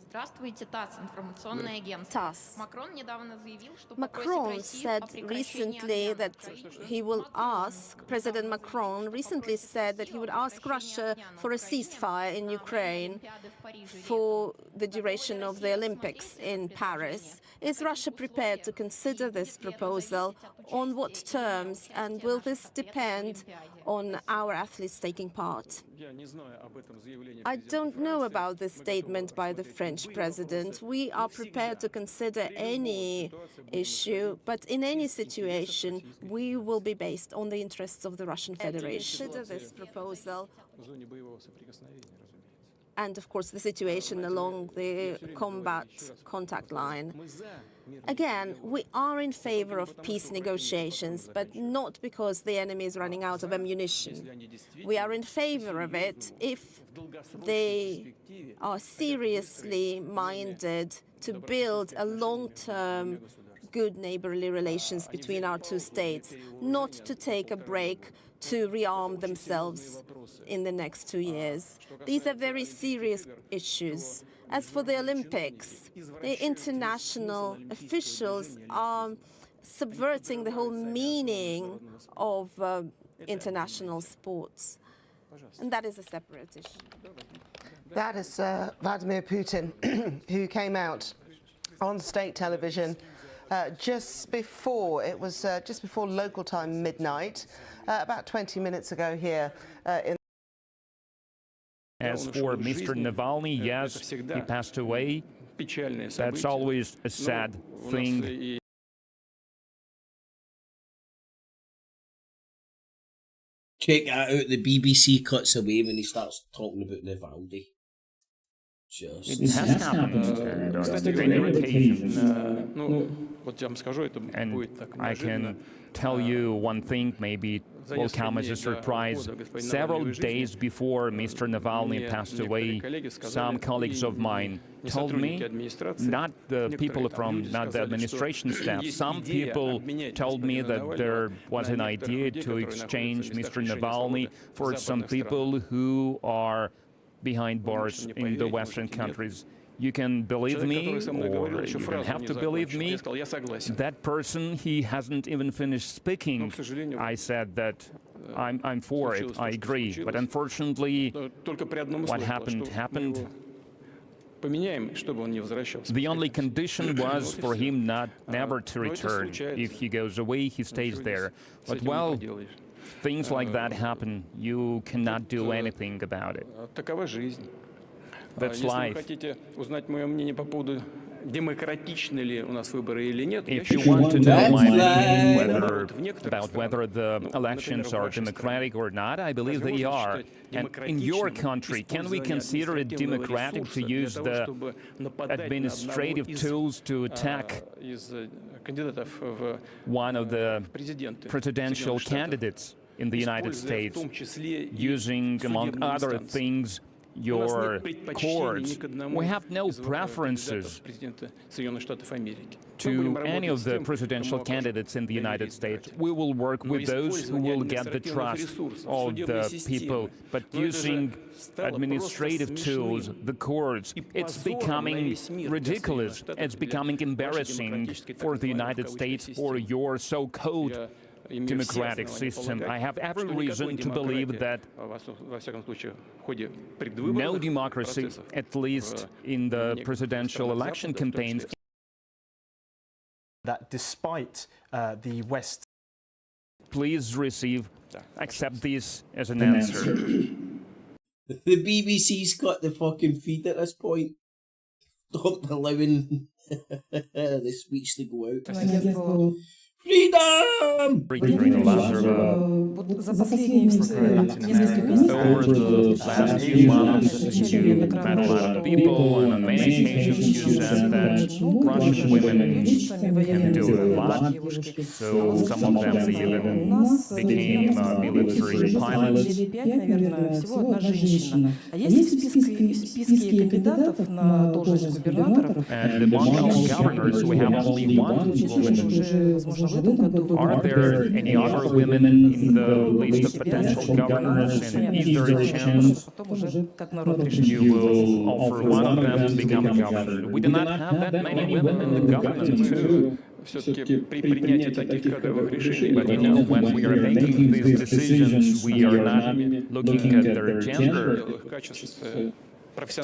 Здравствуйте, ТАСС, информационное агентство. TASS. Macron said recently that President Macron recently said that he would ask Russia for a ceasefire in Ukraine for the duration of the Olympics in Paris. Is Russia prepared to consider this proposal? On what terms? And will this depend on our athletes taking part? I don't know about this statement by the French president. We are prepared to consider any issue, but in any situation, we will be based on the interests of the Russian Federation. Consider this proposal. And, of course, the situation along the combat contact line. Again, we are in favor of peace negotiations, but not because the enemy is running out of ammunition. We are in favor of it if they are seriously minded to build a long-term good neighborly relations between our two states, not to take a break to rearm themselves in the next 2 years. These are very serious issues. As for the Olympics, the international officials are subverting the whole meaning of international sports. And that is a separate issue. That is Vladimir Putin, who came out on state television just before local time midnight, about 20 minutes ago here in. As for Mr. Navalny, yes, he passed away. That's always a sad thing. Check that out. The BBC cuts away when he starts talking about Navalny. It has happened and I can tell you one thing, maybe it will come as a surprise. Several days before Mr. Navalny passed away, some colleagues of mine told me, not the administration staff, some people told me that there was an idea to exchange Mr. Navalny for some people who are behind bars in the Western countries. You can believe me, or you don't have to believe me. That person, he hasn't even finished speaking. I said that I'm for it, I agree. But unfortunately, what happened. The only condition was for him never to return. If he goes away, he stays there. But, well, things like that happen. You cannot do anything about it. That's life. If you want to know my opinion about whether the elections are democratic or not, I believe they are. And in your country, can we consider it democratic to use the administrative tools to attack one of the presidential candidates in the United States, using, among other things, your courts? We have no preferences to any of the presidential candidates in the United States. We will work with those who will get the trust of the people. But using administrative tools, the courts, it's becoming ridiculous. It's becoming embarrassing for the United States or your so-called democratic system. I have every reason to believe that no democracy, at least in the presidential election campaigns. That despite the West. Please accept this as an answer. The BBC's got the fucking feed at this point. Not allowing the speech to go out. Freedom! Over the last few months, you met a lot of people, and on many occasions you said that Russian women can do a lot. So some of them even became military pilots. And among our governors, we have only one woman. Are there any other women in the list of potential governors, and is there a chance you will offer one of them to become a governor. We do not have that many women in the government too. But you know, when we are making these decisions, we are not looking at their gender.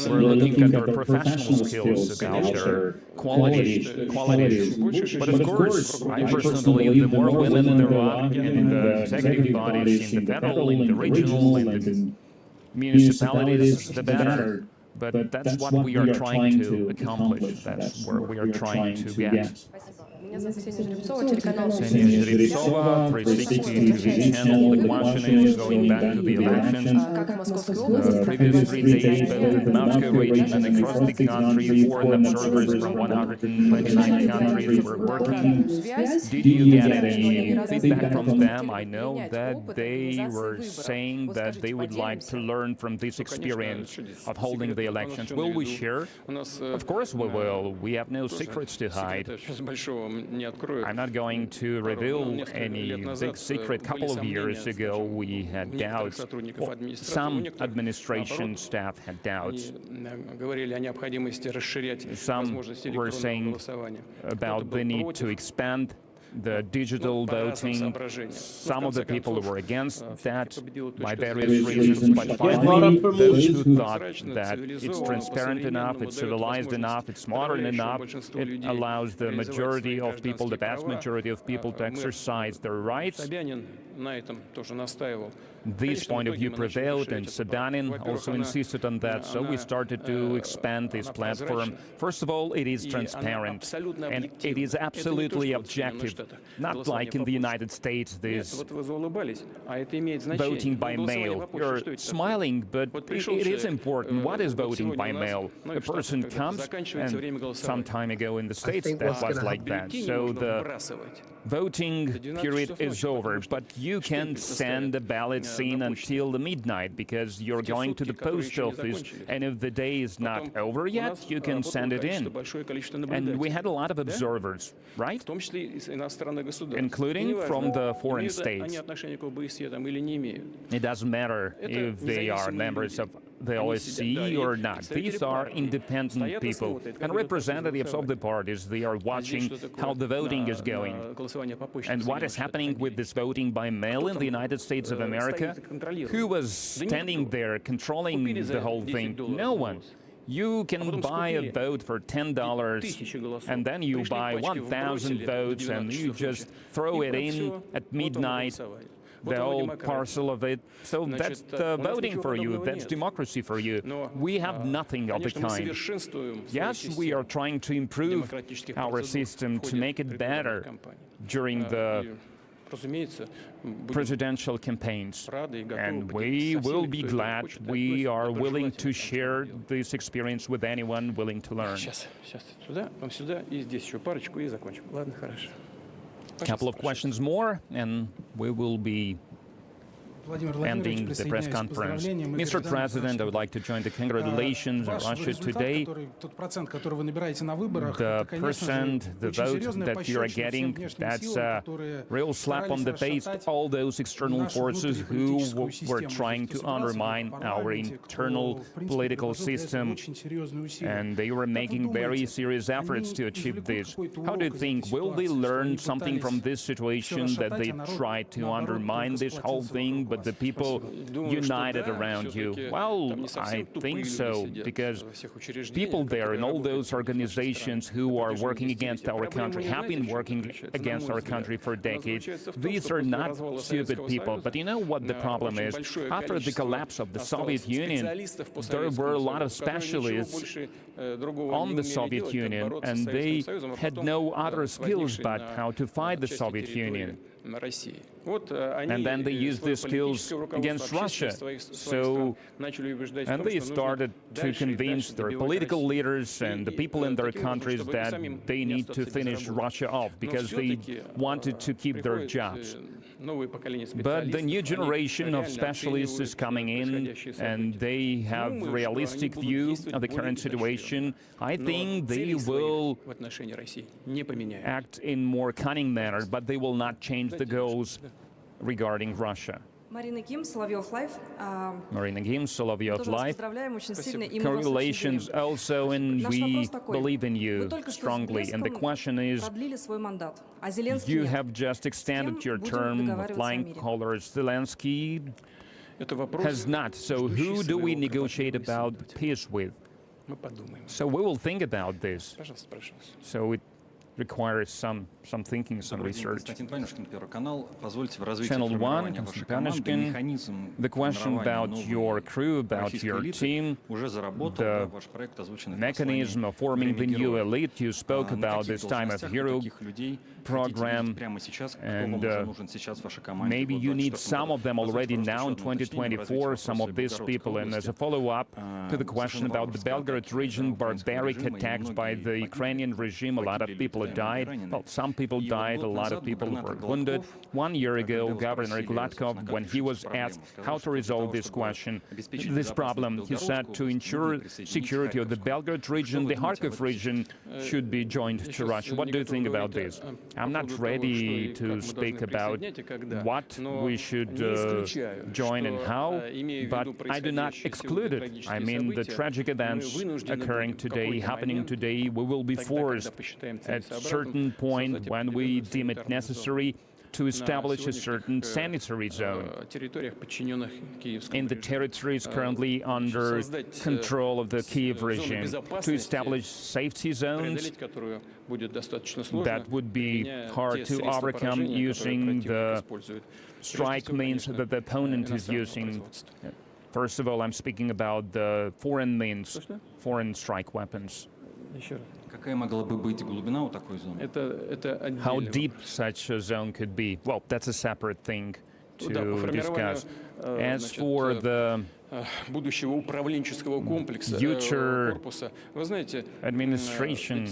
We're looking at their professional skills, about their qualities. But of course, I personally believe the more women there are in the executive bodies, in the federal, in the regional, in the municipalities, the better. But that's what we are trying to accomplish. That's where we are trying to get. Ksenia Zhrivtsova, 360 TV channel, the question is going back to the elections. The previous 3 days, both in the Moscow region and across the country, foreign observers from 129 countries were working. Did you get any feedback from them? I know that they were saying that they would like to learn from this experience of holding the elections. Will we share? Of course we will. We have no secrets to hide. I'm not going to reveal any big secret. A couple of years ago, we had doubts. Well, some administration staff had doubts. Some were saying about the need to expand the digital voting. Some of the people were against that by various reasons, but finally those who thought that it's transparent enough, it's civilized enough, it's modern enough, it allows the majority of people, the vast majority of people, to exercise their rights. This point of view prevailed, and Sobyanin also insisted on that, so we started to expand this platform. First of all, it is transparent, and it is absolutely objective, not like in the United States, this voting by mail. You're smiling, but it is important. What is voting by mail? A person comes, and some time ago in the States that was like that. So the voting period is over, but you can send the ballots in until the midnight because you're going to the post office, and if the day is not over yet, you can send it in. And we had a lot of observers, right? Including from the foreign states. It doesn't matter if they are members of the OSCE or not. These are independent people and representatives of the parties. They are watching how the voting is going. And what is happening with this voting by mail in the United States of America? Who was standing there controlling the whole thing? No one. You can buy a vote for $10, and then you buy 1,000 votes, and you just throw it in at midnight, the whole parcel of it. So that's the voting for you, that's democracy for you. We have nothing of the kind. Yes, we are trying to improve our system to make it better during the presidential campaigns, and we will be glad. We are willing to share this experience with anyone willing to learn. A couple of questions more, and we will be ending the press conference. Mr. President, I would like to join the congratulations of Russia today. The percent, the vote that you are getting, that's a real slap on the face to all those external forces who were trying to undermine our internal political system. And they were making very serious efforts to achieve this. How do you think, will they learn something from this situation, that they tried to undermine this whole thing, but the people united around you? Well, I think so, because people there in all those organizations who are working against our country have been working against our country for decades. These are not stupid people. But you know what the problem is? After the collapse of the Soviet Union, there were a lot of specialists on the Soviet Union, and they had no other skills but how to fight the Soviet Union. And then they used these skills against Russia. So, and they started to convince their political leaders and the people in their countries that they need to finish Russia off because they wanted to keep their jobs. But the new generation of specialists is coming in, and they have a realistic view of the current situation. I think they will act in more cunning manner, but they will not change the goals regarding Russia. Marina Kim, Solovьев Live. Congratulations also, and we believe in you strongly. And the question is, you have just extended your term with flying colors. Zelensky has not. So who do we negotiate about peace with? So we will think about this. So it requires some thinking, some research. Channel 1, Konstantin Panushkin, the question about your crew, about your team, the mechanism of forming the new elite. You spoke about this Time of Hero program, and maybe you need some of them already now in 2024, some of these people. And as a follow-up to the question about the Belgorod region, barbaric attacks by the Ukrainian regime, a lot of people died. Well, some people died, a lot of people were wounded. 1 year ago, Governor Gladkov, when he was asked how to resolve this question, this problem, he said to ensure security of the Belgorod region, the Kharkiv region should be joined to Russia. What do you think about this? I'm not ready to speak about what we should join and how, but I do not exclude it. I mean, the tragic events occurring today, happening today, we will be forced at a certain point when we deem it necessary to establish a certain sanitary zone in the territories currently under control of the Kiev regime, to establish safety zones that would be hard to overcome using the strike means that the opponent is using. First of all, I'm speaking about the foreign means, foreign strike weapons. How deep such a zone could be? Well, that's a separate thing to discuss. As for the future administration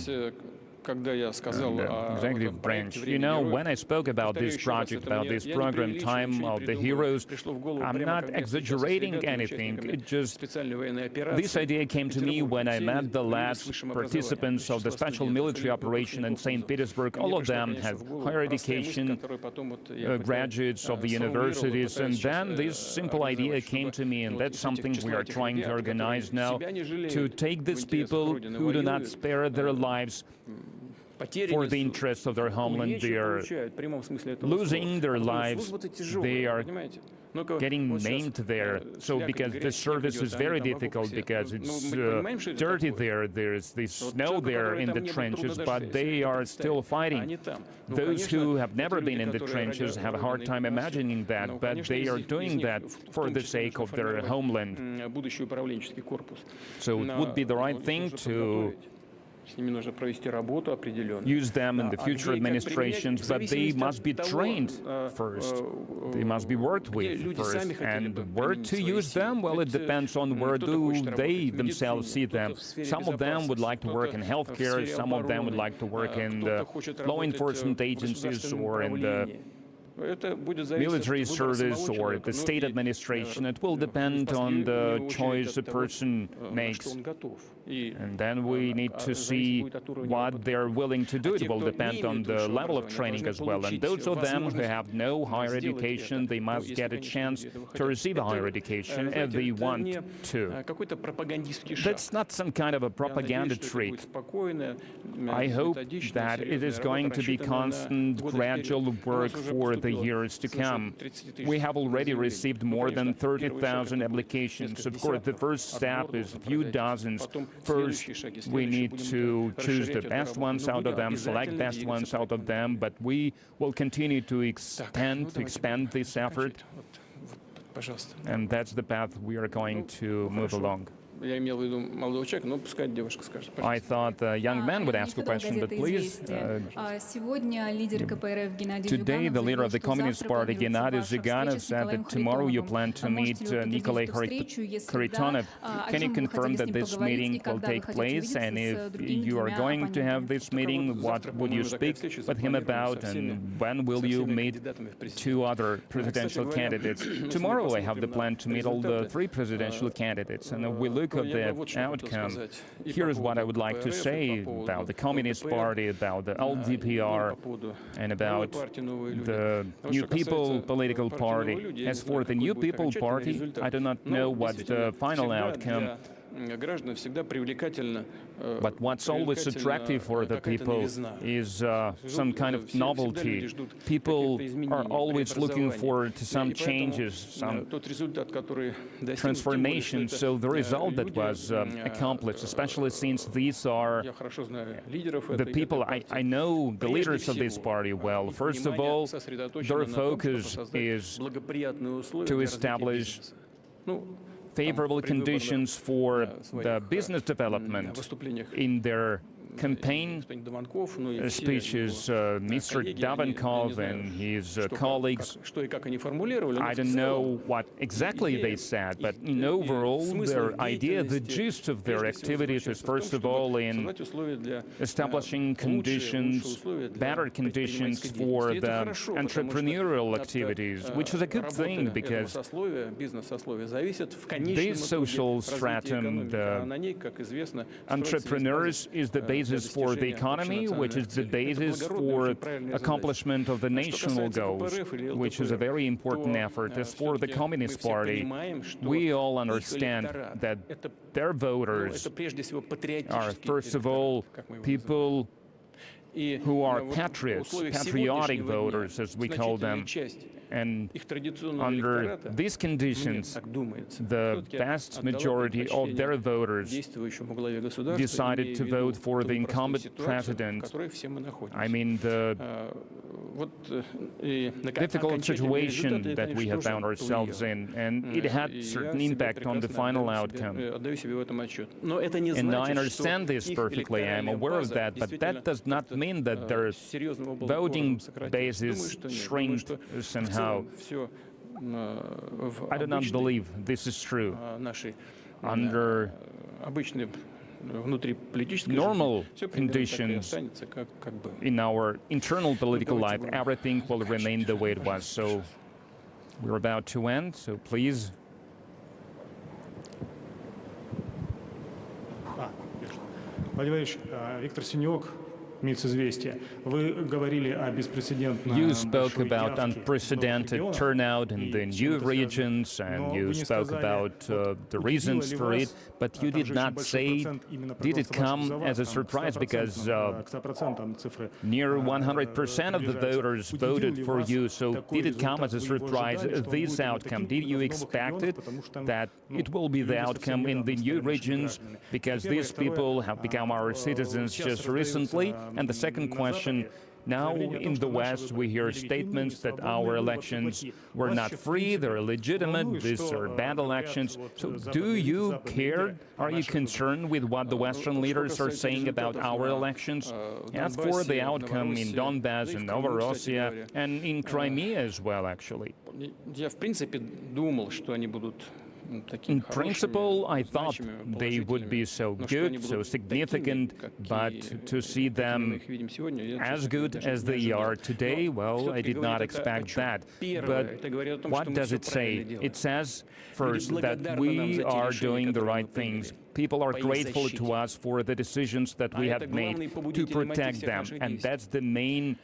executive branch. You know, when I spoke about this project, about this program, Time of the Heroes, I'm not exaggerating anything. It just, this idea came to me when I met the last participants of the special military operation in St. Petersburg. All of them have higher education, graduates of the universities, and then this simple idea came to me, and that's something we are trying to organize now, to take these people who do not spare their lives for the interests of their homeland. They are losing their lives, they are getting maimed there. So because the service is very difficult, because it's dirty there, there's this snow there in the trenches, but they are still fighting. Those who have never been in the trenches have a hard time imagining that, but they are doing that for the sake of their homeland. So it would be the right thing to use them in the future administrations, but they must be trained first. They must be worked with first. And where to use them? Well, it depends on where do they themselves see them. Some of them would like to work in healthcare, some of them would like to work in the law enforcement agencies or in the military service or the state administration. It will depend on the choice a person makes. And then we need to see what they're willing to do. It will depend on the level of training as well. And those of them who have no higher education, they must get a chance to receive a higher education if they want to. That's not some kind of a propaganda trick. I hope that it is going to be constant, gradual work for the years to come. We have already received more than 30,000 applications. Of course, the first step is a few dozens. First, we need to choose the best ones out of them, select best ones out of them, but we will continue to expand this effort, and that's the path we are going to move along. I thought a young man would ask a question, but please. Today, the leader of the Communist Party, Gennady Zyuganov, said that tomorrow you plan to meet Nikolai Kharitonov. Can you confirm that this meeting will take place? And if you are going to have this meeting, what would you speak with him about? And when will you meet two other presidential candidates? Tomorrow, I have the plan to meet all the three presidential candidates, and we look look at the outcome, here's what I would like to say about the Communist Party, about the LDPR, and about the New People political party. As for the New People party, I do not know what's the final outcome. But what's always attractive for the people is some kind of novelty. People are always looking forward to some changes, some transformation. So the result that was accomplished, especially since these are the people, I know the leaders of this party well. First of all, their focus is to establish favorable conditions for the business development. In their campaign speeches, Mr. Davankov and his colleagues, I don't know what exactly they said, but in overall, their idea, the gist of their activities is first of all in establishing conditions, better conditions for the entrepreneurial activities, which is a good thing because this social stratum, the entrepreneurs, is the basis for the economy, which is the basis for accomplishment of the national goals, which is a very important effort. As for the Communist Party, we all understand that their voters are, first of all, people who are patriots, patriotic voters, as we call them. And under these conditions, the vast majority of their voters decided to vote for the incumbent president. I mean, the difficult situation that we have found ourselves in, and it had certain impact on the final outcome. And I understand this perfectly, I'm aware of that, but that does not mean that their voting basis shrinked somehow. I do not believe this is true. Under normal conditions in our internal political life, everything will remain the way it was. So we're about to end, so please. Владимир Владимирович, Виктор Синек. You spoke about unprecedented turnout in the new regions, and you spoke about the reasons for it, but you did not say, did it come as a surprise, because near 100% of the voters voted for you, so did it come as a surprise, this outcome? Did you expect it, that it will be the outcome in the new regions, because these people have become our citizens just recently? And the second question, now in the West we hear statements that our elections were not free, they're illegitimate, these are bad elections. So do you care? Are you concerned with what the Western leaders are saying about our elections? As for the outcome in Donbass and Novorossiya and in Crimea as well, actually. In principle, I thought they would be so good, so significant, but to see them as good as they are today, well, I did not expect that. But what does it say? It says, first, that we are doing the right things. People are grateful to us for the decisions that we have made to protect them, and that's the main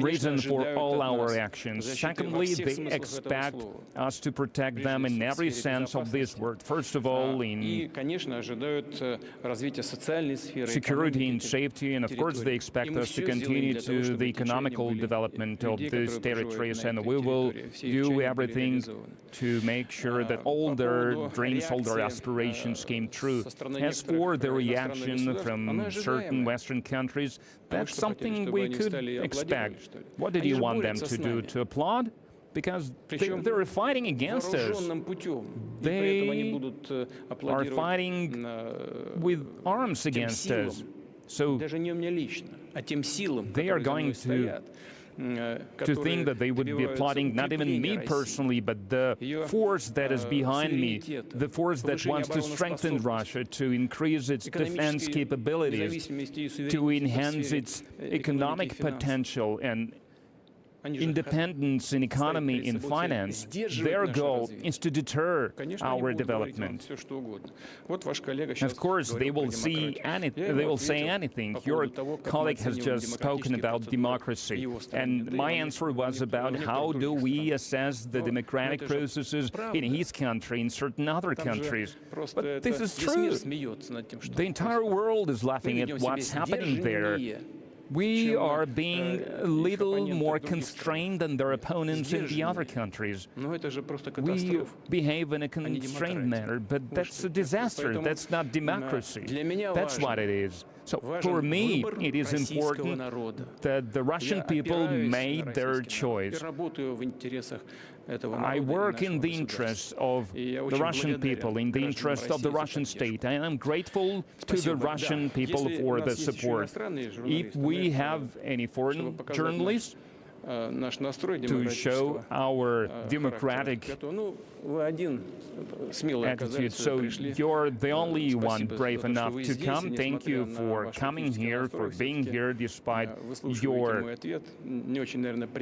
reason for all our actions. Secondly, they expect us to protect them in every sense of this word. First of all, in security and safety, and of course they expect us to continue to the economical development of these territories, and we will do everything to make sure that all their dreams, all their aspirations came true. As for the reaction from certain Western countries, that's something we could expect. What did you want them to do? To applaud? Because they're fighting against us. They are fighting with arms against us. So they are going to think that they would be applauding not even me personally, but the force that is behind me, the force that wants to strengthen Russia, to increase its defense capabilities, to enhance its economic potential, and independence in economy, in finance. Their goal is to deter our development. Of course, they will say anything. Your colleague has just spoken about democracy, and my answer was about how do we assess the democratic processes in his country, in certain other countries. But this is true. The entire world is laughing at what's happening there. We are being a little more constrained than their opponents in the other countries. We behave in a constrained manner, but that's a disaster. That's not democracy. That's what it is. So for me, it is important that the Russian people made their choice. I work in the interest of the Russian people, in the interest of the Russian state. I am grateful to the Russian people for the support. If we have any foreign journalists to show our democratic attitude. So you're the only one brave enough to come. Thank you for coming here, for being here despite your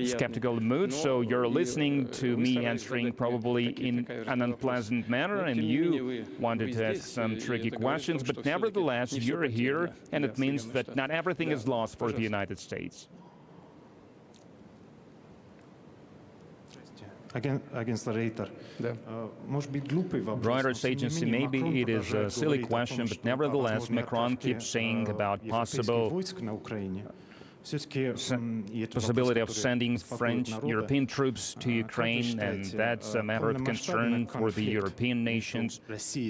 skeptical mood. So you're listening to me answering probably in an unpleasant manner, and you wanted to ask some tricky questions, but nevertheless, you're here, and it means that not everything is lost for the United States. Against the Reuters. Reuters agency, maybe it is a silly question, but nevertheless, Macron keeps saying about possible possibility of sending French European troops to Ukraine, and that's a matter of concern for the European nations.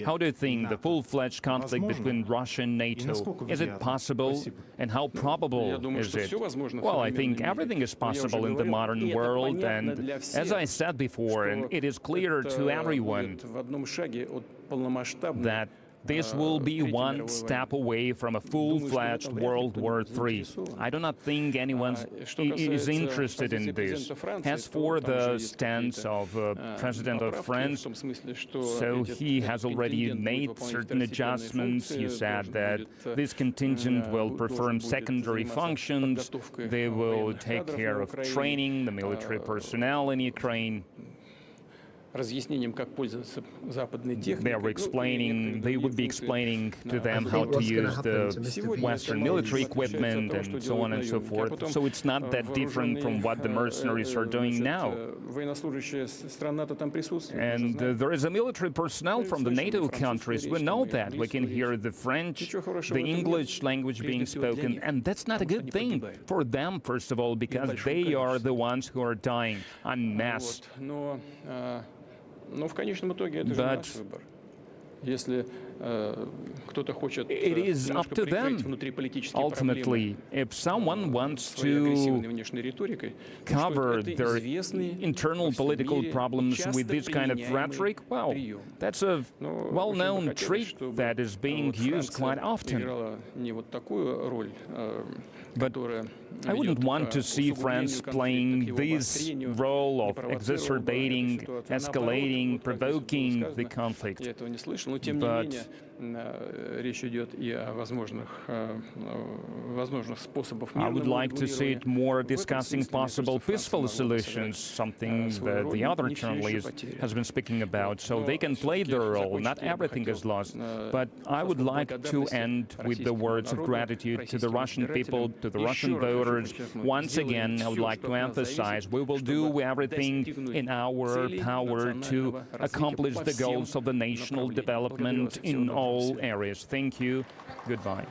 How do you think the full-fledged conflict between Russia and NATO, is it possible, and how probable is it? Well, I think everything is possible in the modern world, and as I said before, and it is clear to everyone that this will be one step away from a full-fledged World War III. I do not think anyone is interested in this. As for the stance of President of France, so he has already made certain adjustments. He said that this contingent will perform secondary functions. They will take care of training the military personnel in Ukraine. They would be explaining to them how to use the Western military equipment and so on and so forth. So it's not that different from what the mercenaries are doing now. And there is a military personnel from the NATO countries. We know that. We can hear the French, the English language being spoken, and that's not a good thing for them, first of all, because they are the ones who are dying en masse. But it is up to them, ultimately. If someone wants to cover their internal political problems with this kind of rhetoric, well, that's a well-known trick that is being used quite often. But I wouldn't want to see France playing this role of exacerbating, escalating, provoking the conflict. But I would like to see it more discussing possible peaceful solutions, something that the other journalist has been speaking about, so they can play their role. Not everything is lost. But I would like to end with the words of gratitude to the Russian people, to the Russian voters. Once again, I would like to emphasize we will do everything in our power to accomplish the goals of the national development in all areas. Thank you. Goodbye.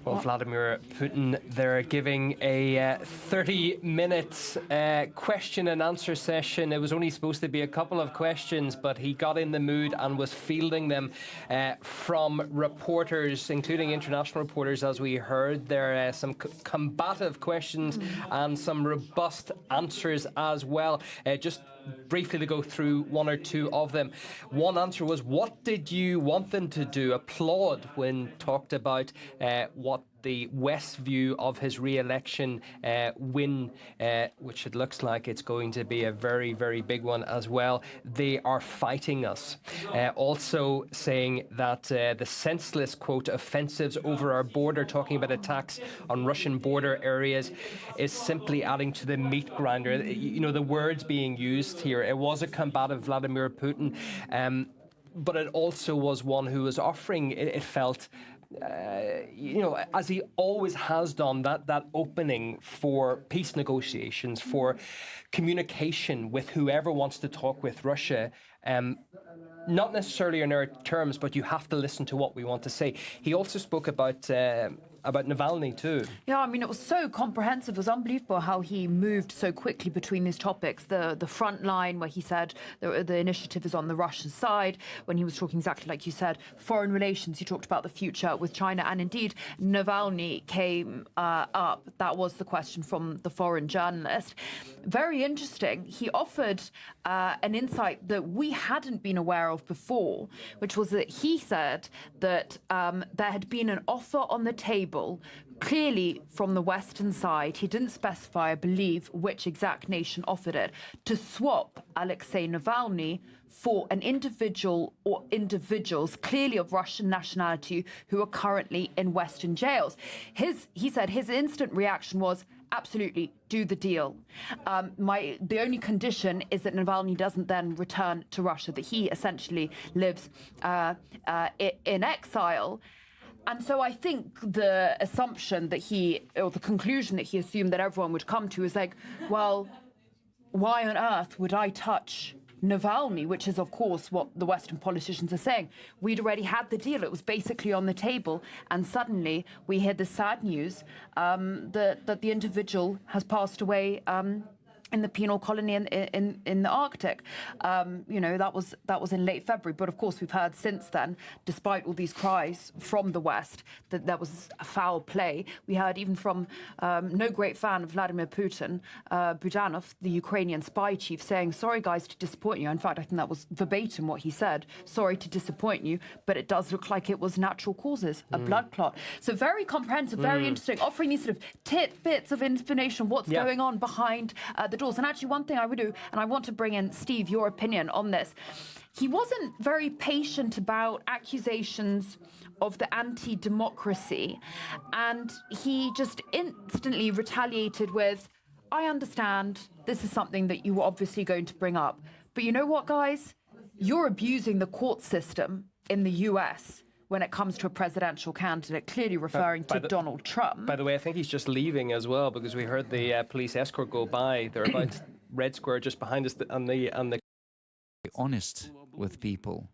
Well, Vladimir Putin, they're giving a 30-minute question and answer session. It was only supposed to be a couple of questions, but he got in the mood and was fielding them from reporters, including international reporters, as we heard. There are some combative questions and some robust answers as well. Just briefly to go through one or two of them. One answer was, what did you want them to do? Applaud when talked about what the West's view of his re-election win, which it looks like it's going to be a very, very big one as well. They are fighting us. Also saying that the senseless, quote, offensives over our border, talking about attacks on Russian border areas, is simply adding to the meat grinder. You know, the words being used here, it was a combative Vladimir Putin, but it also was one who was offering, it felt, you know, as he always has done, that opening for peace negotiations, for communication with whoever wants to talk with Russia, not necessarily on our terms, but you have to listen to what we want to say. He also spoke about Navalny too. Yeah, I mean, it was so comprehensive. It was unbelievable how he moved so quickly between these topics. The front line, where he said the initiative is on the Russian side. When he was talking exactly like you said, foreign relations, he talked about the future with China. And indeed, Navalny came up. That was the question from the foreign journalist. Very interesting. He offered an insight that we hadn't been aware of before, which was that he said that there had been an offer on the table, clearly from the Western side. He didn't specify, I believe, which exact nation offered it, to swap Alexei Navalny for an individual or individuals clearly of Russian nationality who are currently in Western jails. He said his instant reaction was, absolutely, do the deal. The only condition is that Navalny doesn't then return to Russia, that he essentially lives in exile. And so I think the assumption that or the conclusion that he assumed that everyone would come to is like, well, why on earth would I touch Navalny, which is, of course, what the Western politicians are saying. We'd already had the deal. It was basically on the table. And suddenly we hear the sad news that the individual has passed away in the penal colony in the Arctic. You know, that was in late February. But of course, we've heard since then, despite all these cries from the West, that there was a foul play. We heard even from no great fan of Vladimir Putin, Budanov, the Ukrainian spy chief, saying, sorry, guys, to disappoint you. In fact, I think that was verbatim what he said. Sorry to disappoint you, but it does look like it was natural causes, a blood clot. So very comprehensive, very interesting, offering these sort of tidbits of information, what's going on behind the doors. And actually one thing I would do, and I want to bring in, Steve, your opinion on this. He wasn't very patient about accusations of the anti-democracy, and he just instantly retaliated with, I understand this is something that you were obviously going to bring up, but you know what, guys? You're abusing the court system in the US when it comes to a presidential candidate, clearly referring to Donald Trump. By the way, I think he's just leaving as well, because we heard the police escort go by. They're about Red Square just behind us on the honest with people,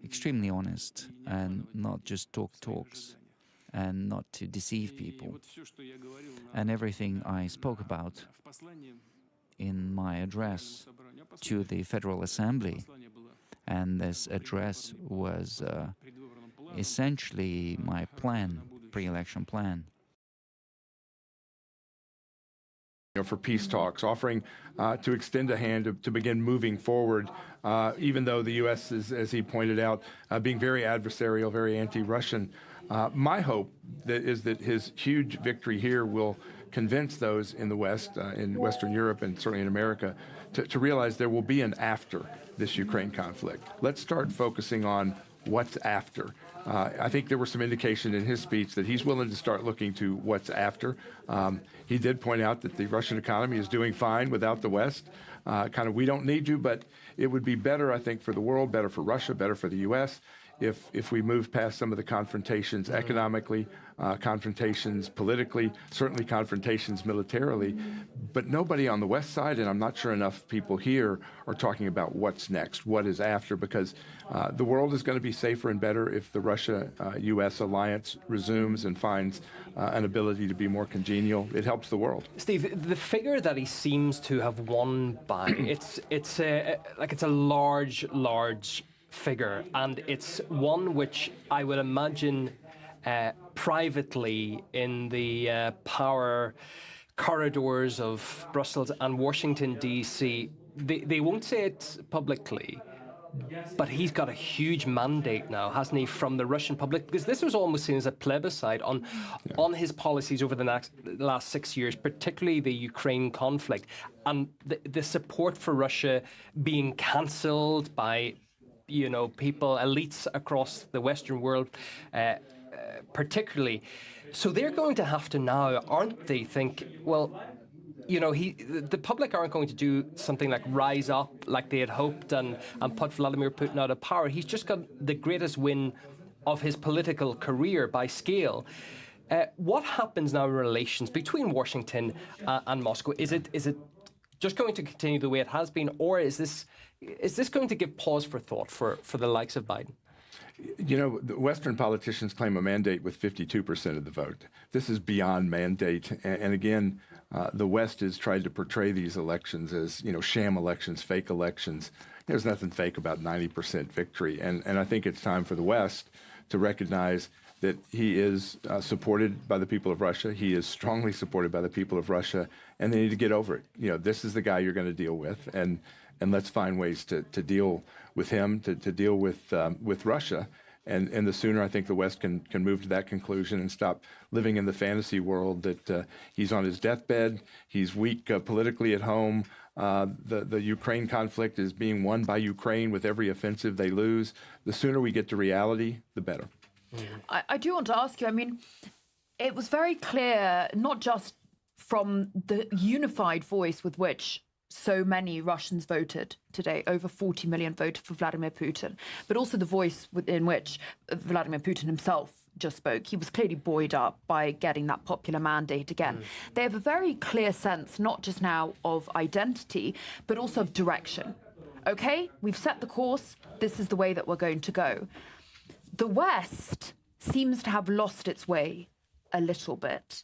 extremely honest, and not just talks, and not to deceive people. And everything I spoke about in my address to the Federal Assembly, and this address was essentially my plan, pre-election plan. For peace talks, offering to extend a hand to begin moving forward, even though the U.S. is, as he pointed out, being very adversarial, very anti-Russian. My hope is that his huge victory here will convince those in the West, in Western Europe and certainly in America, to realize there will be an after this Ukraine conflict. Let's start focusing on what's after. I think there were some indication in his speech that he's willing to start looking to what's after. He did point out that the Russian economy is doing fine without the West. Kind of, we don't need you, but it would be better, I think, for the world, better for Russia, better for the U.S., if we move past some of the confrontations economically, confrontations politically, certainly confrontations militarily. But nobody on the West side, and I'm not sure enough people here, are talking about what's next, what is after, because the world is going to be safer and better if the Russia-U.S. alliance resumes and finds an ability to be more congenial. It helps the world. Steve, the figure that he seems to have won by, it's a large figure, and it's one which I would imagine privately in the power corridors of Brussels and Washington, D.C., they won't say it publicly, But he's got a huge mandate now, hasn't he, from the Russian public? Because this was almost seen as a plebiscite on his policies over the last 6 years, particularly the Ukraine conflict, and the support for Russia being cancelled by, you know, people, elites across the Western world, particularly. So they're going to have to now, aren't they, think, well, you know, the public aren't going to do something like rise up like they had hoped and put Vladimir Putin out of power. He's just got the greatest win of his political career by scale. What happens now in relations between Washington and Moscow? Is it just going to continue the way it has been, or is this going to give pause for thought for the likes of Biden? You know, the Western politicians claim a mandate with 52% of the vote. This is beyond mandate. And again, the West has tried to portray these elections as, you know, sham elections, fake elections. There's nothing fake about 90% victory. And I think it's time for the West to recognize that he is supported by the people of Russia. He is strongly supported by the people of Russia, and they need to get over it. You know, this is the guy you're going to deal with, and let's find ways to deal with him, to deal with Russia. And the sooner I think the West can move to that conclusion and stop living in the fantasy world that he's on his deathbed, he's weak politically at home, the Ukraine conflict is being won by Ukraine with every offensive they lose. The sooner we get to reality, the better. I do want to ask you, I mean, it was very clear, not just from the unified voice with which so many Russians voted today, over 40 million voted for Vladimir Putin, but also the voice in which Vladimir Putin himself just spoke. He was clearly buoyed up by getting that popular mandate again. They have a very clear sense, not just now of identity, but also of direction. Okay, we've set the course. This is the way that we're going to go. The West seems to have lost its way a little bit.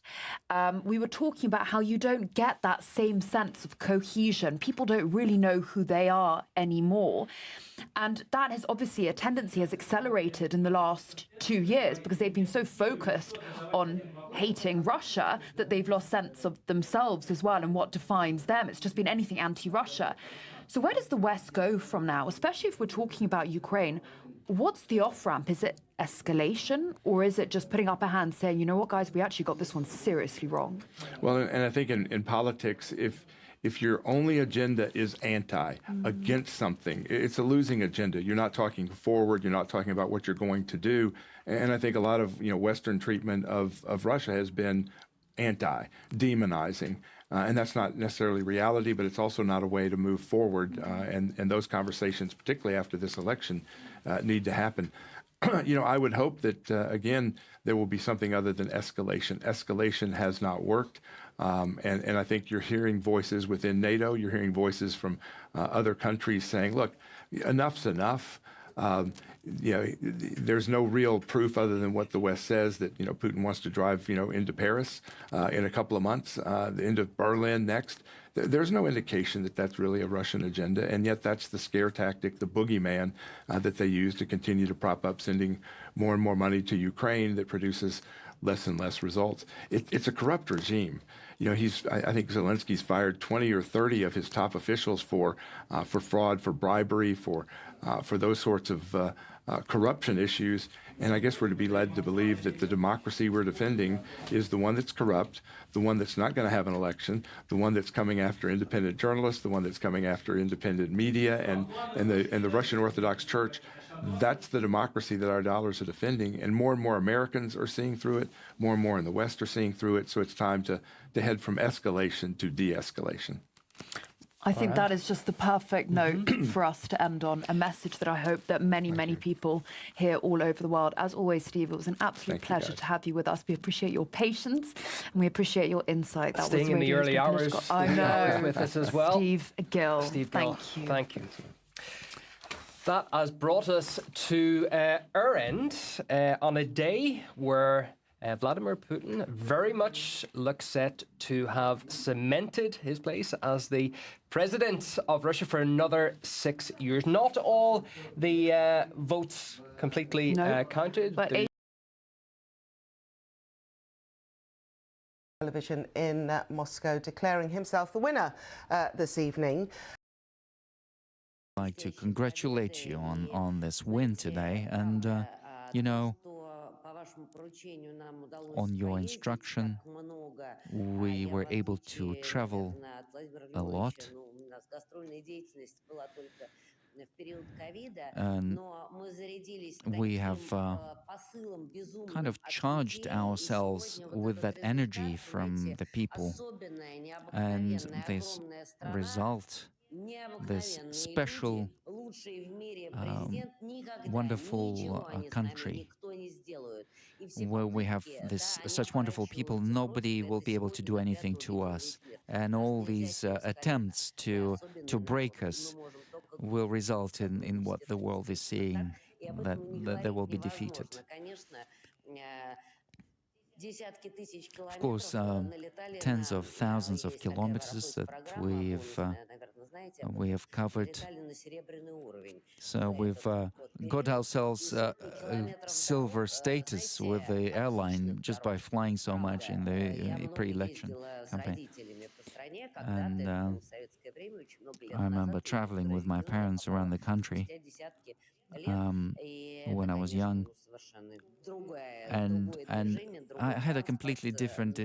We were talking about how you don't get that same sense of cohesion. People don't really know who they are anymore. And that has obviously, a tendency has accelerated in the last 2 years because they've been so focused on hating Russia that they've lost sense of themselves as well and what defines them. It's just been anything anti-Russia. So where does the West go from now, especially if we're talking about Ukraine? What's the off-ramp? Is it escalation, or is it just putting up a hand saying, you know what, guys, we actually got this one seriously wrong? Well, and I think in politics, if your only agenda is against something, it's a losing agenda. You're not talking forward. You're not talking about what you're going to do. And I think a lot of, you know, Western treatment of Russia has been demonizing. And that's not necessarily reality, but it's also not a way to move forward. And those conversations, particularly after this election, need to happen. You know, I would hope that, again, there will be something other than escalation. Escalation has not worked. And I think you're hearing voices within NATO. You're hearing voices from other countries saying, look, enough's enough. You know, there's no real proof other than what the West says that, you know, Putin wants to drive, you know, into Paris in a couple of months, into Berlin next. There's no indication that that's really a Russian agenda, and yet that's the scare tactic, the boogeyman that they use to continue to prop up sending more and more money to Ukraine that produces less and less results. It's a corrupt regime. You know, I think Zelensky's fired 20 or 30 of his top officials for fraud, for bribery, for those sorts of corruption issues. And I guess we're to be led to believe that the democracy we're defending is the one that's corrupt, the one that's not going to have an election, the one that's coming after independent journalists, the one that's coming after independent media, and the Russian Orthodox Church. That's the democracy that our dollars are defending, and more Americans are seeing through it, more and more in the West are seeing through it, so it's time to head from escalation to de-escalation. I think that is just the perfect note for us to end on, a message that I hope that many people hear all over the world. As always, Steve, it was an absolute pleasure to have you with us. We appreciate your patience and we appreciate your insight. That Staying in the early hours, I know. with us as well. Steve Gill. Thank you. That has brought us to our end on a day where Vladimir Putin very much looks set to have cemented his place as the president of Russia for another 6 years. Not all the votes completely counted. But television in Moscow declaring himself the winner this evening. like to congratulate you on this win today, and you know, on your instruction, we were able to travel a lot, and we have kind of charged ourselves with that energy from the people, and this result, this special, wonderful country where we have such wonderful people, nobody will be able to do anything to us, and all these attempts to break us will result in what the world is seeing, that they will be defeated. Of course, tens of thousands of kilometers that we have covered. So we've got ourselves a silver status with the airline just by flying so much in the pre-election campaign. And I remember traveling with my parents around the country when I was young, and I had a completely different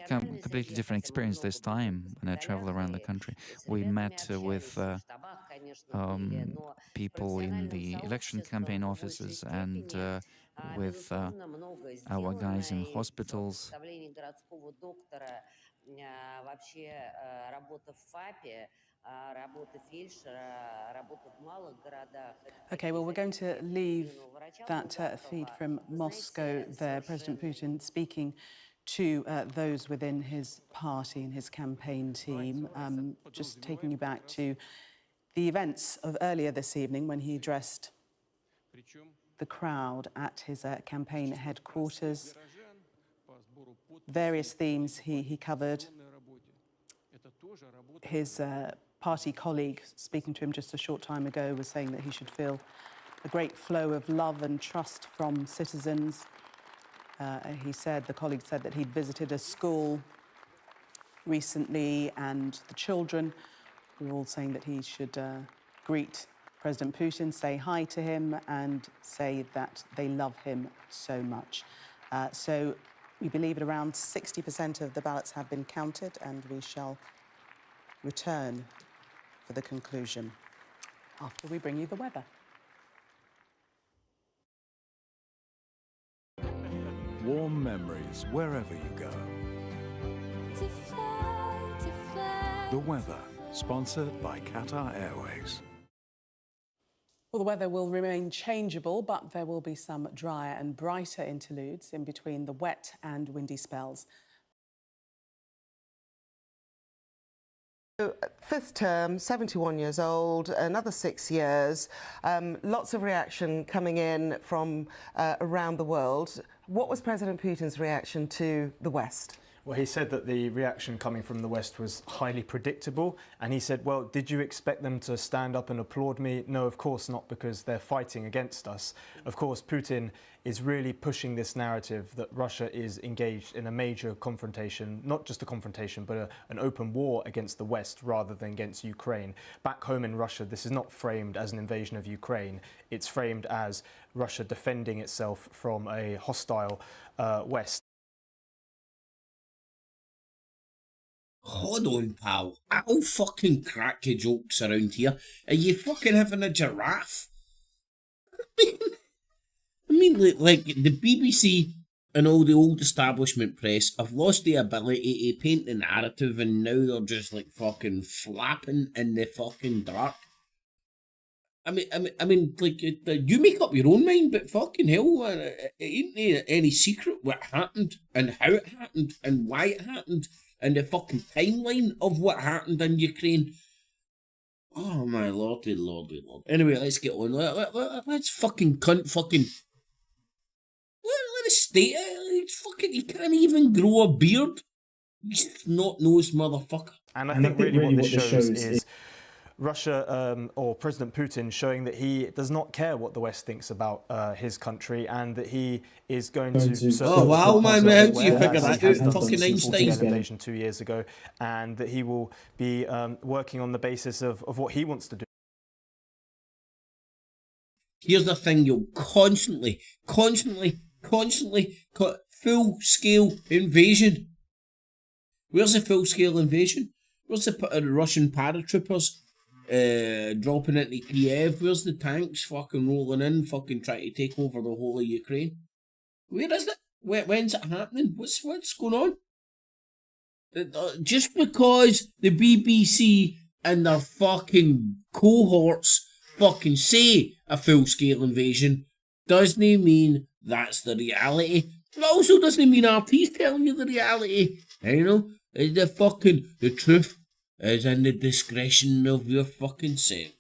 completely different experience this time when I travel around the country. We met with people in the election campaign offices and with our guys in hospitals. Okay, well, we're going to leave that feed from Moscow there. President Putin speaking to those within his party and his campaign team. Just taking you back to the events of earlier this evening when he addressed the crowd at his campaign headquarters. Various themes he covered. His party colleague, speaking to him just a short time ago, was saying that he should feel a great flow of love and trust from citizens. The colleague said that he'd visited a school recently, and the children were all saying that he should greet President Putin, say hi to him, and say that they love him so much. So we believe that around 60% of the ballots have been counted, and we shall return for the conclusion after we bring you the weather. Warm memories wherever you go. The weather, sponsored by Qatar Airways. Well, the weather will remain changeable, but there will be some drier and brighter interludes in between the wet and windy spells. Fifth term, 71 years old, another 6 years. Lots of reaction coming in from around the world. What was President Putin's reaction to the West? Well, he said that the reaction coming from the West was highly predictable. And he said, well, did you expect them to stand up and applaud me? No, of course not, because they're fighting against us. Of course, Putin is really pushing this narrative that Russia is engaged in a major confrontation, not just a confrontation, but an open war against the West rather than against Ukraine. Back home in Russia, this is not framed as an invasion of Ukraine. It's framed as Russia defending itself from a hostile West. Hold on, pal. I'll fucking crack your jokes around here. Are you fucking having a giraffe? I mean, like the BBC and all the old establishment press have lost the ability to paint the narrative, and now they're just like fucking flapping in the fucking dark. I mean, like, you make up your own mind, but fucking hell, it ain't any secret what happened and how it happened and why it happened and the fucking timeline of what happened in Ukraine. Oh my lordy, lordy, lord. Anyway, let's get on. Let's fucking cunt fucking... Let us stay. Fucking, he can't even grow a beard. You snot-nosed motherfucker. And I think really what this shows is Russia or President Putin showing that he does not care what the West thinks about his country, and that he is going to. Oh wow, man! How do you figure that out? Fucking Einstein. Invasion 2 years ago, and that he will be working on the basis of what he wants to do. Here's the thing: you'll constantly, full-scale invasion. Where's the full-scale invasion? Where's the Russian paratroopers dropping into Kiev? Where's the tanks fucking rolling in, fucking trying to take over the whole of Ukraine? Where is it? When's it happening? What's going on? Just because the BBC and their fucking cohorts fucking say a full-scale invasion doesn't mean that's the reality. It also doesn't mean RT's telling you the reality. You know, the truth is in the discretion of your fucking self.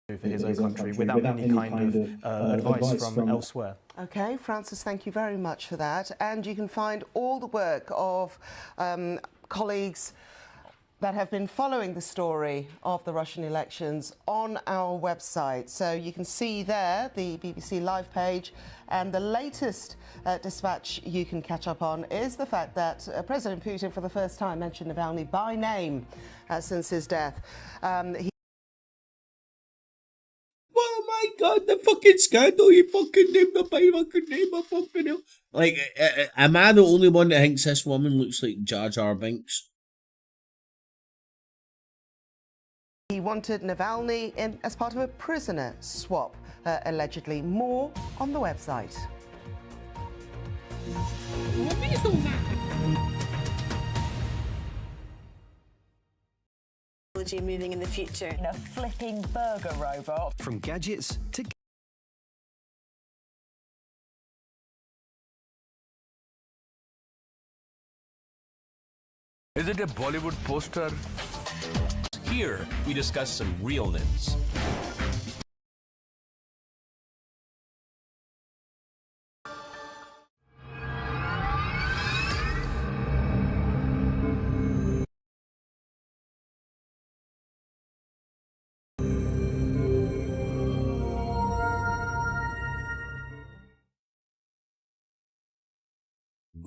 For his own country without any kind of advice from elsewhere. Okay, Francis, thank you very much for that. And you can find all the work of colleagues that have been following the story of the Russian elections on our website. So you can see there the BBC Live page, and the latest dispatch you can catch up on is the fact that President Putin for the first time mentioned Navalny by name since his death. Oh my God, the fucking scandal, he fucking named the fucking name of fucking hell. Like, am I the only one that thinks this woman looks like Jar Jar Binks? He wanted Navalny in as part of a prisoner swap, allegedly. More on the website. Moving in the future. A flipping burger robot. From gadgets to... Is it a Bollywood poster? Here, we discuss some real news.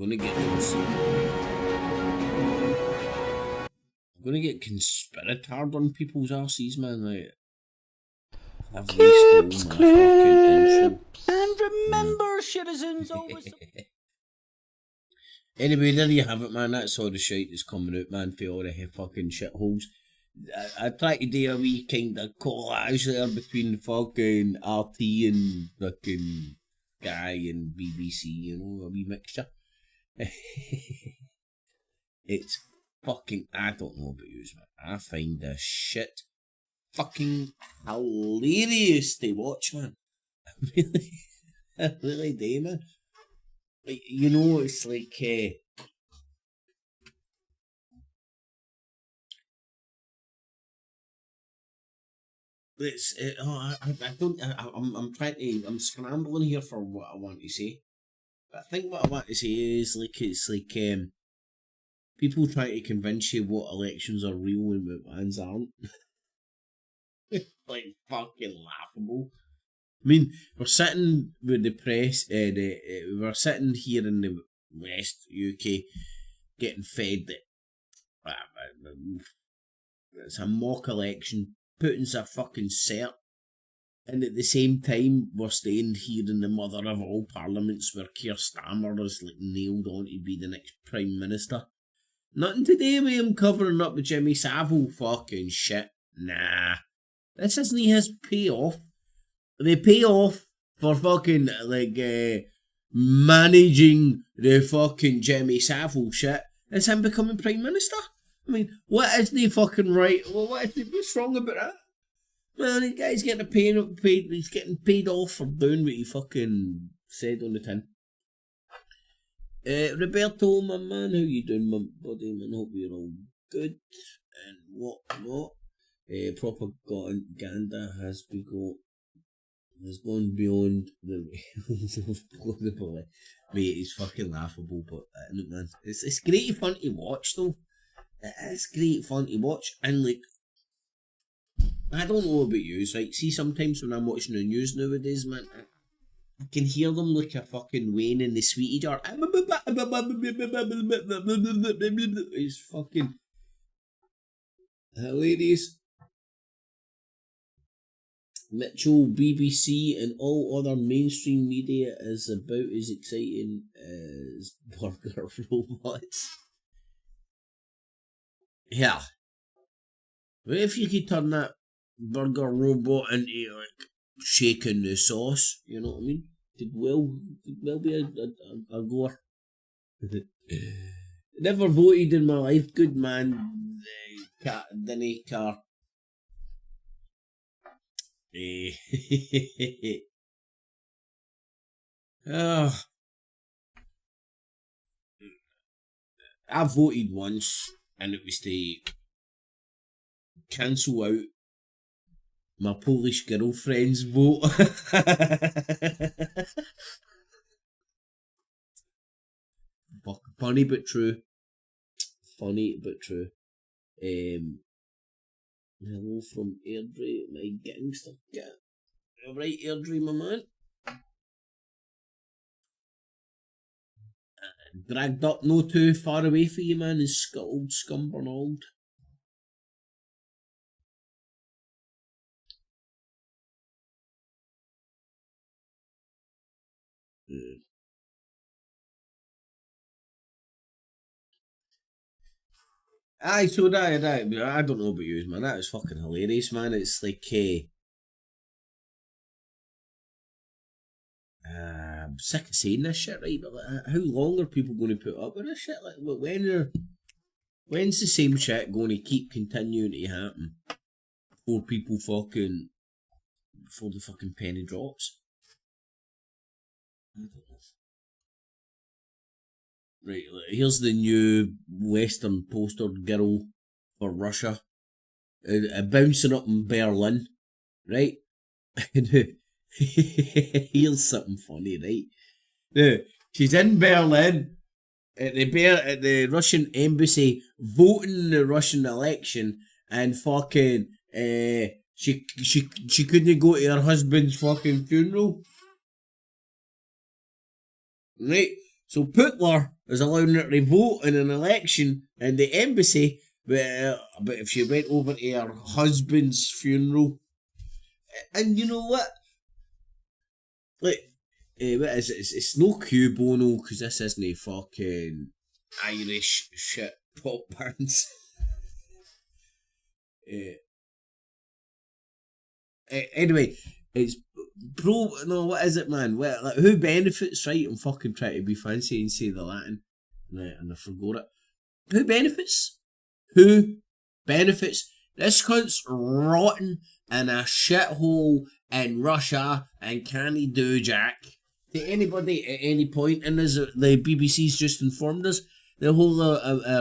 I'm gonna get conspiratard on people's arses, man. Like, have they stolen my fucking intro? And remember, citizens, always... Anyway, there you have it, man. That's all the shite that's coming out, man, for all the fucking shitholes. I tried to do a wee kind of collage there between fucking RT and fucking Guy and BBC, you know, a wee mixture. It's fucking, I don't know about you, man. I find this shit fucking hilarious to watch, man. I really do, man. Like, you know, it's like, I'm scrambling here for what I want to say. But I think what I want to say is, like, it's like, people try to convince you what elections are real and what ones aren't. Like, fucking laughable. I mean, we're sitting with the press, we're sitting here in the West UK getting fed that it's a mock election, Putin's a fucking cert, and at the same time we're staying here in the mother of all parliaments where Keir Starmer is like nailed on to be the next Prime Minister. Nothing today with him covering up with Jimmy Savile fucking shit. Nah. This isn't his payoff. The payoff for fucking, like, managing the fucking Jimmy Savile shit is him becoming Prime Minister. I mean, what is the fucking right? Well, what's wrong about that? Well, the guy's getting he's getting paid off for doing what he fucking said on the tin. Roberto, my man, how you doing, my buddy, man? Hope you're all good and whatnot. Propaganda has gone beyond the realms of plausible. Mate, it's fucking laughable, but man, it's great fun to watch though. It is great fun to watch, and like, I don't know about you, like, see, sometimes when I'm watching the news nowadays, man, I can hear them like a fucking Wayne in the sweetie jar. It's fucking hilarious. Mitchell, BBC and all other mainstream media is about as exciting as burger robots. Yeah. What if you could turn that burger robot into like shaking the sauce? You know what I mean? Could well be a goer. Never voted in my life. Good man, Denny Carr. Oh. I voted once, and it was to cancel out my Polish girlfriend's vote. Funny but true. Funny but true. Hello from Airdrie, my gangster cat. Alright, Airdrie, my man. Dragged up no too far away for you, man, is Scuttled Scumbernauld. Aye, so that, I don't know about you, man, that was fucking hilarious, man. It's like, I'm sick of saying this shit, right, but like, how long are people going to put up with this shit? Like, when's the same shit going to keep continuing to happen before the fucking penny drops? I don't know. Right, here's the new Western poster girl for Russia, bouncing up in Berlin, right? Here's something funny, right? Now, she's in Berlin at the Russian embassy voting in the Russian election, and fucking she couldn't go to her husband's fucking funeral, right? So Putler is allowing her to vote in an election in the embassy, but if she went over to her husband's funeral, and you know what? Like, what is it? It's no Q Bono, because this isn't fucking Irish shit pop bands. Anyway, it's no, what is it, man? Like, who benefits, right? I'm fucking trying to be fancy and say the Latin, and I forgot it. Who benefits? Who benefits? This cunt's rotten in a shithole in Russia and can't do jack. To anybody at any point, and as the BBC's just informed us, the whole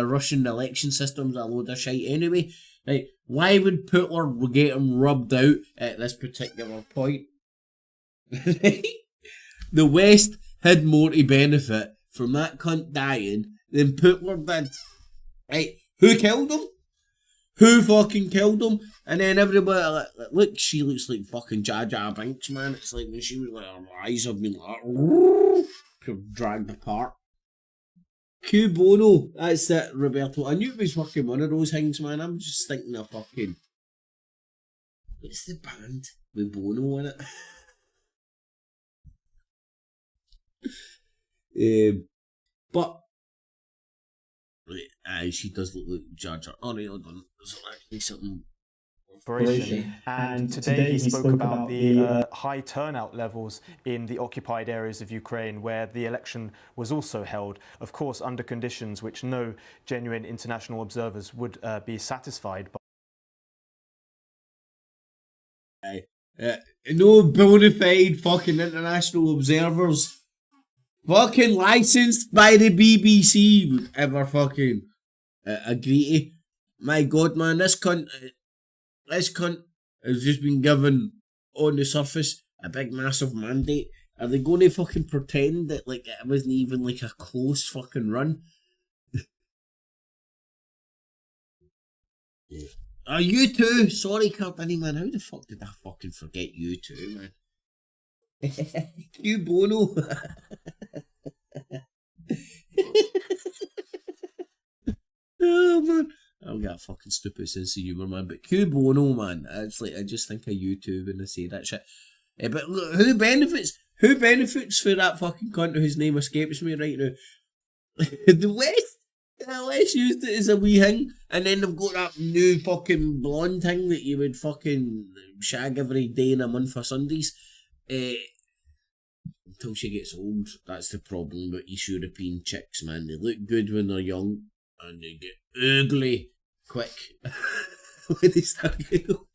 Russian election system's a load of shite anyway. Right? Why would Putler get him rubbed out at this particular point? The West had more to benefit from that cunt dying than Putler did. Right? Who killed him? Who fucking killed him? And then everybody, like, look, she looks like fucking Jar Jar Binks, man. It's like when she was like, her eyes have been like, dragged apart. Q Bono, that's it, Roberto. I knew it was fucking one of those things, man. I'm just thinking of fucking, what's the band with Bono in it? But she does look like Jar Jar. Oh no, hold on. There's actually something. And today he spoke about the high turnout levels in the occupied areas of Ukraine, where the election was also held, of course, under conditions which no genuine international observers would be satisfied by. No bona fide fucking international observers, fucking licensed by the BBC, would ever fucking agree to. My God, man, this cunt has just been given, on the surface, a big massive mandate. Are they going to fucking pretend that like it wasn't even like a close fucking run? You too. Sorry, Cardini, man. How the fuck did I fucking forget you too, man? Q Bono. Oh, man. I've got a fucking stupid sense of humour, man. But Q Bono, man. It's like, I just think of you too when I say that shit. But look, who benefits? Who benefits for that fucking cunt whose name escapes me right now? The West. The West used it as a wee thing, and then they've got that new fucking blonde thing that you would fucking shag every day in a month for Sundays. Until she gets old. That's the problem with East European chicks, man. They look good when they're young, and they get ugly quick when they start getting old.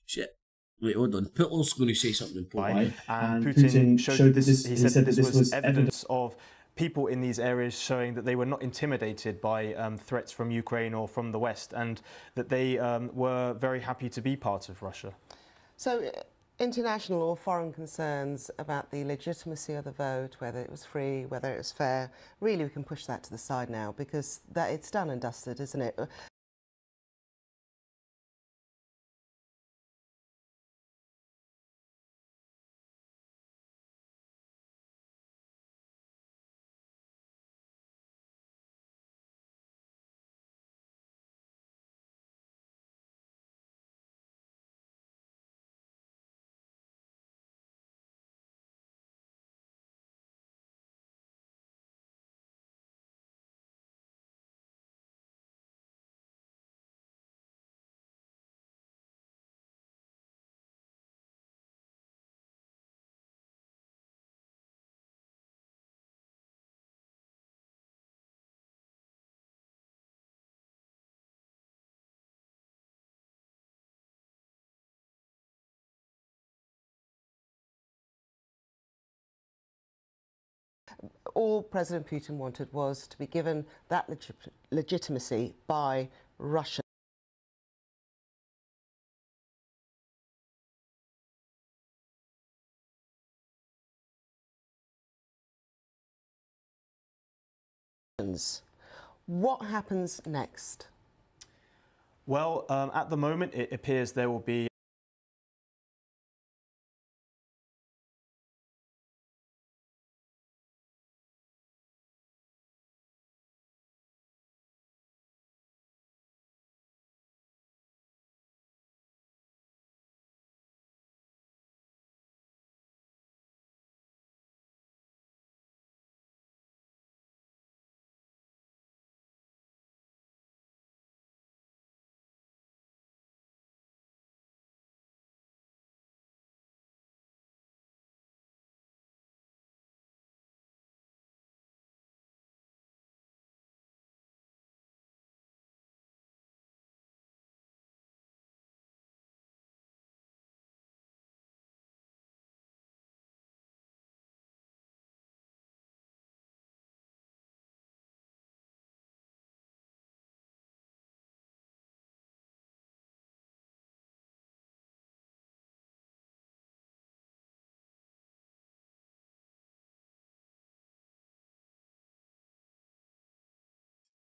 Shit. Wait, hold on. Putin's going to say something important. And Putin showed this. He said that this was evidence of people in these areas showing that they were not intimidated by threats from Ukraine or from the West, and that they were very happy to be part of Russia. So, international or foreign concerns about the legitimacy of the vote, whether it was free, whether it was fair, really we can push that to the side now, because that it's done and dusted, isn't it? All President Putin wanted was to be given that legitimacy by Russia. What happens next? Well, at the moment, it appears there will be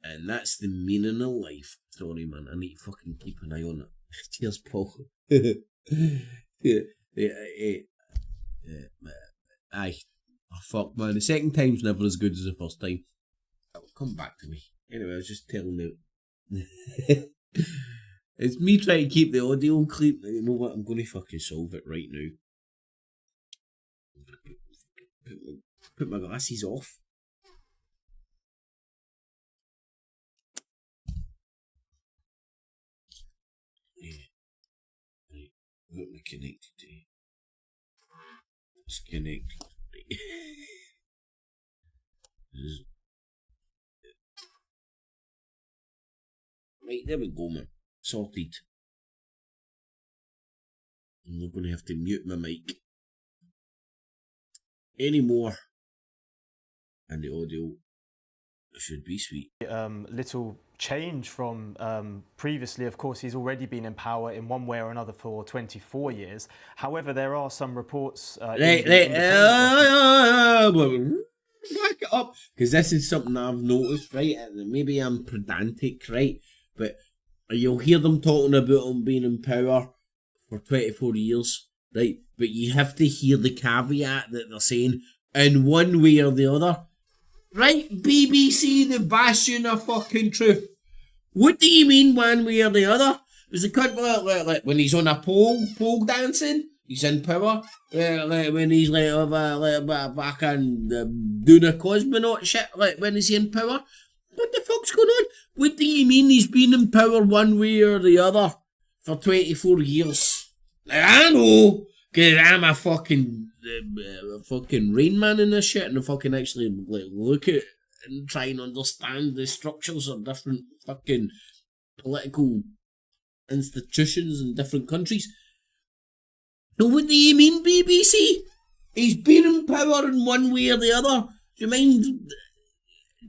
And that's the meaning of life. Sorry, man. I need to fucking keep an eye on it. Cheers, Paul. Aye. Oh, fuck, man. The second time's never as good as the first time. It'll come back to me. Anyway, I was just telling you. It's me trying to keep the audio clean. You know what? I'm going to fucking solve it right now. Put my glasses off. Got me connected to you. It's connected. Right, there we go, man. Sorted. I'm not going to have to mute my mic anymore. And the audio should be sweet. Little change from previously. Of course, he's already been in power in one way or another for 24 years. However, there are some reports... Back it up, because this is something I've noticed, right? And maybe I'm pedantic, right? But you'll hear them talking about him being in power for 24 years, right? But you have to hear the caveat that they're saying in one way or the other. Right, BBC, the bastion of fucking truth. What do you mean one way or the other? Is the cunt like when he's on a pole dancing, he's in power. Like when he's like back and doing a cosmonaut shit, like when he's in power. What the fuck's going on? What do you mean he's been in power one way or the other for 24 years? Like, I know, because I'm a fucking Rain Man in this shit, and I fucking actually like look at and try and understand the structures of different fucking political institutions in different countries. So what do you mean, BBC? He's been in power in one way or the other. Do you mind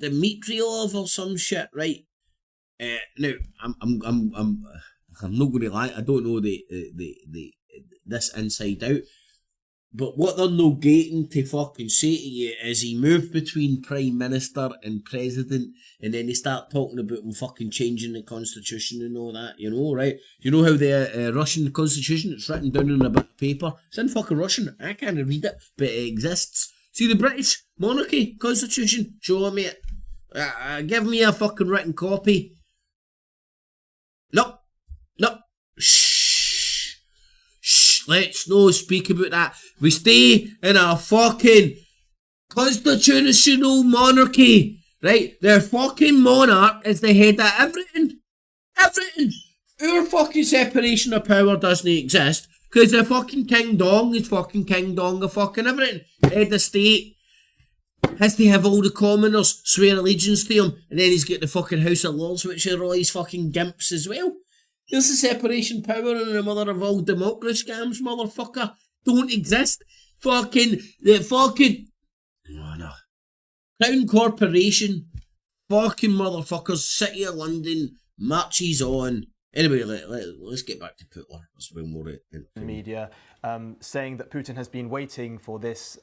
Dmitriov or some shit, right? Now, I'm not going to lie. I don't know this inside out. But what they're no gating to fucking say to you is he moved between Prime Minister and President, and then they start talking about him fucking changing the Constitution and all that, you know, right? You know how the Russian Constitution, it's written down on a bit of paper? It's in fucking Russian. I can't read it, but it exists. See the British monarchy Constitution? Show me it. Give me a fucking written copy. No. Let's no speak about that. We stay in a fucking constitutional monarchy, right? Their fucking monarch is the head of everything. Everything. Our fucking separation of power doesn't exist because the fucking King Dong is fucking King Dong of fucking everything. Head of state has to have all the commoners swear allegiance to him, and then he's got the fucking House of Lords, which are all these fucking gimps as well. There's a separation power and the mother of all democracy scams, motherfucker. Don't exist. Oh no. Crown Corporation, fucking motherfuckers, City of London, marches on. Anyway, let's get back to Putin. That's when we're in the media, saying that Putin has been waiting for this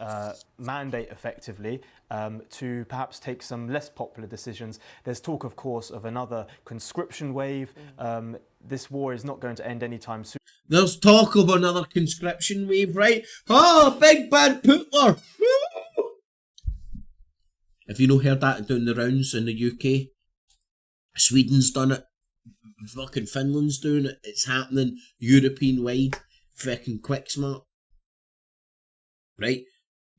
mandate effectively to perhaps take some less popular decisions. There's talk, of course, of another conscription wave. This war is not going to end anytime soon. There's talk of another conscription wave, right? Oh, big bad Putler! Have you not heard that doing the rounds in the UK? Sweden's done it. Fucking Finland's doing it. It's happening European wide. Fucking quick smart. Right?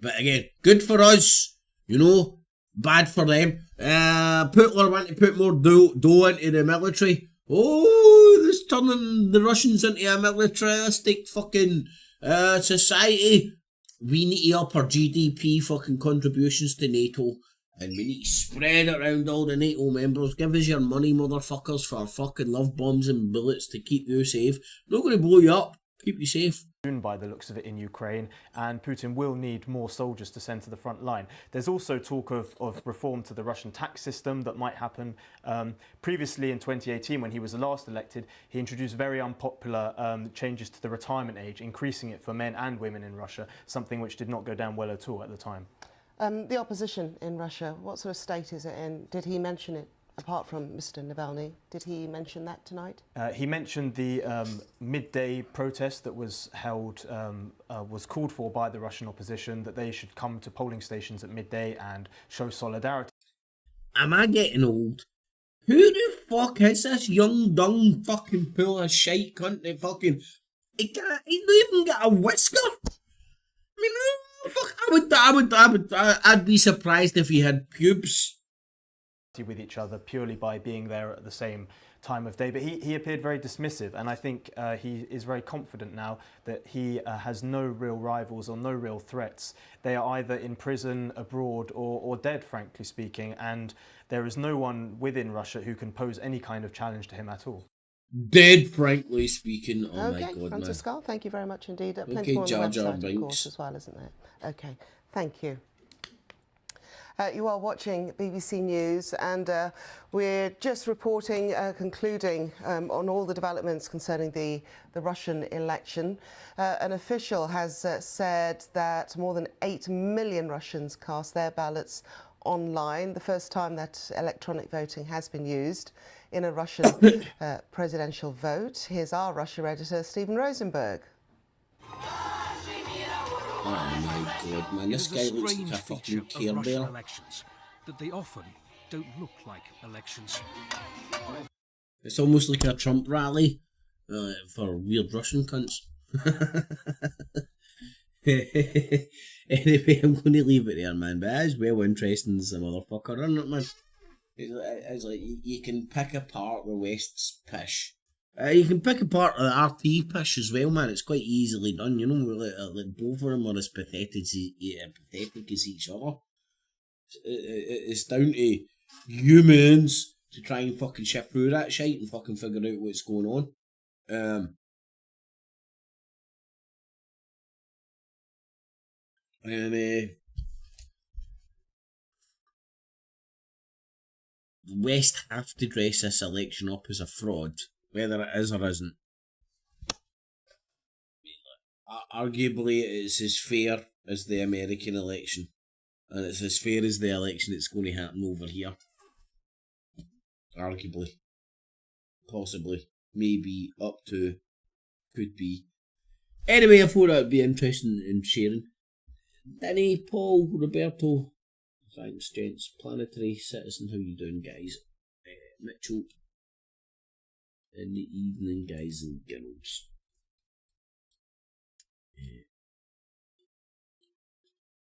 But again, good for us. You know, bad for them. Putler want to put more dough into the military. Oh, this turning the Russians into a militaristic fucking society. We need to up our GDP fucking contributions to NATO. And we need to spread it around all the NATO members. Give us your money, motherfuckers, for fucking love bombs and bullets to keep you safe. Not going to blow you up. Keep you safe. By the looks of it in Ukraine, and Putin will need more soldiers to send to the front line. There's also talk of reform to the Russian tax system that might happen. Previously in 2018, when he was last elected, he introduced very unpopular changes to the retirement age, increasing it for men and women in Russia, something which did not go down well at all at the time. The opposition in Russia, what sort of state is it in? Did he mention it? Apart from Mr. Navalny, did he mention that tonight? He mentioned the midday protest that was held, was called for by the Russian opposition, that they should come to polling stations at midday and show solidarity. Am I getting old? Who the fuck is this young, dung fucking pool of shite cunt that fucking... He don't even got a whisker? I mean, fuck, I'd be surprised if he had pubes. With each other purely by being there at the same time of day, but he appeared very dismissive, and I think he is very confident now that he has no real rivals or no real threats. They are either in prison, abroad, or dead, frankly speaking, and there is no one within Russia who can pose any kind of challenge to him at all. Dead, frankly speaking. Oh okay, my God, Francis Scarl, thank you very much indeed. Plenty okay, more on the Jar Jar website, Binks. of course, as well, isn't there? Okay, thank you. You are watching BBC News, and we're just reporting, concluding on all the developments concerning the Russian election. An official has said that more than 8 million Russians cast their ballots online, the first time that electronic voting has been used in a Russian presidential vote. Here's our Russia editor, Stephen Rosenberg. Oh my God, man, this guy looks like a fucking Care Bear. Elections, that they often don't look like elections. It's almost like a Trump rally for weird Russian cunts. Anyway, I'm going to leave it there, man. But it is well interesting as a motherfucker, isn't it, man? It's like you can pick apart the West's pish. You can pick apart the RT pish as well, man. It's quite easily done, you know. Like both of them are as pathetic as each other. It's down to humans to try and fucking shift through that shite and fucking figure out what's going on. The West have to dress this election up as a fraud, whether it is or isn't. Arguably, it's as fair as the American election, and it's as fair as the election that's going to happen over here. Arguably. Possibly. Maybe. Up to. Could be. Anyway, I thought that would be interesting in sharing. Danny, Paul, Roberto, thanks, gents. Planetary Citizen, how you doing, guys? Mitchell, in the evening, guys and girls.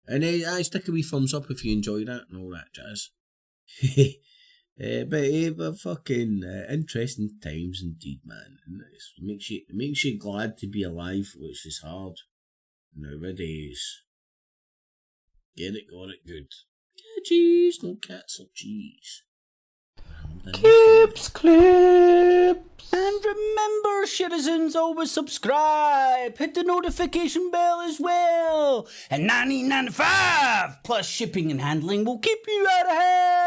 And I stick a wee thumbs up if you enjoy that and all that jazz. But fucking interesting times indeed, man. It makes you glad to be alive, which is hard nowadays. Get it, got it, good. Yeah, cheese, no cats or cheese. Clips. And remember, citizens, always subscribe. Hit the notification bell as well. And $19.95 plus shipping and handling will keep you out of hell.